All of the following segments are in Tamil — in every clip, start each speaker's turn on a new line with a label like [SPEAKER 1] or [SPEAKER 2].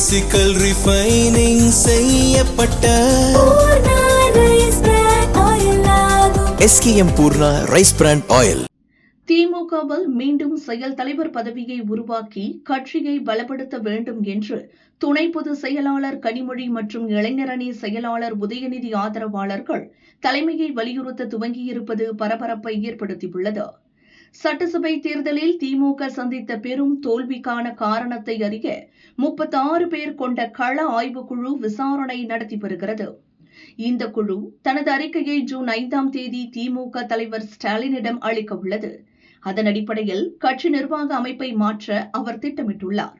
[SPEAKER 1] பிசிக்கல் ரிஃபைனிங் செய்யப்பட்ட SKM Poorna rice brand oil.
[SPEAKER 2] திமுகவில் மீண்டும் செயல் தலைவர் பதவியை உருவாக்கி கட்சியை பலப்படுத்த வேண்டும் என்று துணை பொதுச் செயலாளர் கனிமொழி மற்றும் இளைஞரணி செயலாளர் உதயநிதி ஆதரவாளர்கள் தலைமையை வலியுறுத்த துவங்கியிருப்பது பரபரப்பை ஏற்படுத்தியுள்ளது. சட்டசபை தேர்தலில் திமுக சந்தித்த பெரும் தோல்விக்கான காரணத்தை அறிய 36 பேர் கொண்ட கள ஆய்வுக்குழு விசாரணை நடத்தி வருகிறது. இந்த குழு தனது அறிக்கையை ஜூன் 5ஆம் தேதி திமுக தலைவர் ஸ்டாலினிடம் அளிக்க உள்ளது. அதன் அடிப்படையில் கட்சி நிர்வாக அமைப்பை மாற்ற அவர் திட்டமிட்டுள்ளார்.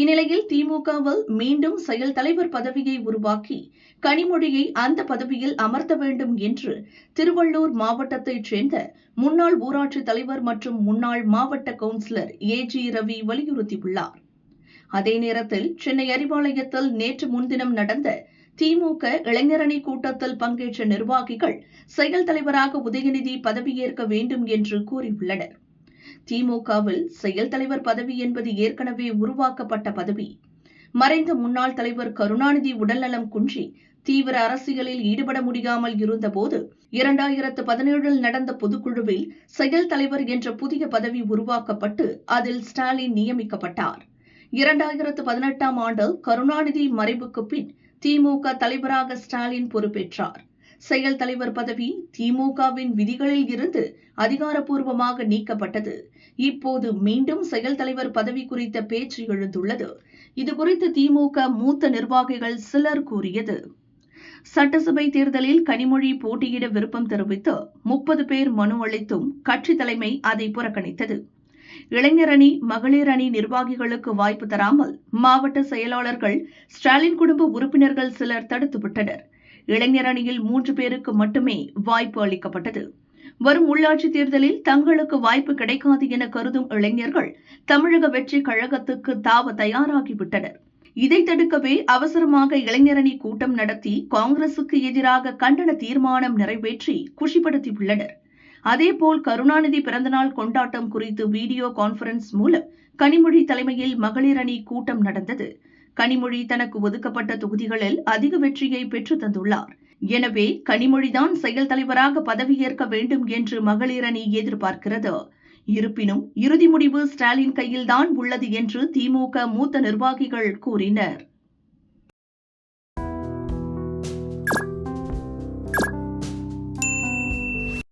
[SPEAKER 2] இந்நிலையில் திமுகவில் மீண்டும் செயல் தலைவர் பதவியை உருவாக்கி கனிமொழியை அந்த பதவியில் அமர்த்த வேண்டும் என்று திருவள்ளூர் மாவட்டத்தைச் சேர்ந்த முன்னாள் ஊராட்சி தலைவர் மற்றும் முன்னாள் மாவட்ட கவுன்சிலர் AG ரவி வலியுறுத்தியுள்ளார். அதே நேரத்தில் சென்னை அறிவாலயத்தில் நேற்று முன்தினம் நடந்த திமுக இளைஞரணி கூட்டத்தில் பங்கேற்ற நிர்வாகிகள் செயல் தலைவராக உதயநிதி பதவியேற்க வேண்டும் என்று கூறியுள்ளனர். திமுகவில் செயல் தலைவர் பதவி என்பது ஏற்கனவே உருவாக்கப்பட்ட பதவி. மறைந்த முன்னாள் தலைவர் கருணாநிதி உடல்நலம் குன்றி தீவிர அரசியலில் ஈடுபட முடியாமல் இருந்தபோது 2017 நடந்த பொதுக்குழுவில் செயல் தலைவர் என்ற புதிய பதவி உருவாக்கப்பட்டு அதில் ஸ்டாலின் நியமிக்கப்பட்டார். 2018ஆம் ஆண்டில் கருணாநிதி மறைவுக்கு பின் திமுக தலைவராக ஸ்டாலின் பொறுப்பேற்றார். செயல் தலைவர் பதவி திமுகவின் விதிகளில் இருந்து அதிகாரப்பூர்வமாக நீக்கப்பட்டது. இப்போது மீண்டும் செயல் தலைவர் பதவி குறித்த பேச்சு எழுந்துள்ளது. இதுகுறித்து திமுக மூத்த நிர்வாகிகள் சிலர் கூறியது: சட்டசபை தேர்தலில் கனிமொழி போட்டியிட விருப்பம் தெரிவித்து 30 பேர் மனு அளித்தும் கட்சி தலைமை அதை புறக்கணித்தது. இளைஞரணி மகளிர் அணி நிர்வாகிகளுக்கு வாய்ப்பு தராமல் மாவட்ட செயலாளர்கள் ஸ்டாலின் குடும்ப உறுப்பினர்கள் சிலர் தடுத்துவிட்டனர். இளைஞர் அணியில் 3 பேருக்கு மட்டுமே வாய்ப்பு அளிக்கப்பட்டது. வரும் உள்ளாட்சித் தேர்தலில் தங்களுக்கு வாய்ப்பு கிடைக்காது என கருதும் இளைஞர்கள் தமிழக வெற்றி கழகத்துக்கு தாவ தயாராகிவிட்டனர். இதை தடுக்கவே அவசரமாக இளைஞரணி கூட்டம் நடத்தி காங்கிரசுக்கு எதிராக கண்டன தீர்மானம் நிறைவேற்றி குஷிப்படுத்தியுள்ளனர். அதேபோல் கருணாநிதி பிறந்தநாள் கொண்டாட்டம் குறித்து வீடியோ கான்பரன்ஸ் மூலம் கனிமொழி தலைமையில் மகளிர் அணி கூட்டம் நடந்தது. கனிமொழி தனக்கு ஒதுக்கப்பட்ட தொகுதிகளில் அதிக வெற்றியை பெற்று தந்துள்ளார். எனவே கனிமொழிதான் செயல் தலைவராக பதவியேற்க வேண்டும் என்று மகளிர் அணி எதிர்பார்க்கிறது. இருப்பினும் இறுதி முடிவு ஸ்டாலின் கையில்தான் உள்ளது என்று திமுக மூத்த நிர்வாகிகள் கூறினர்.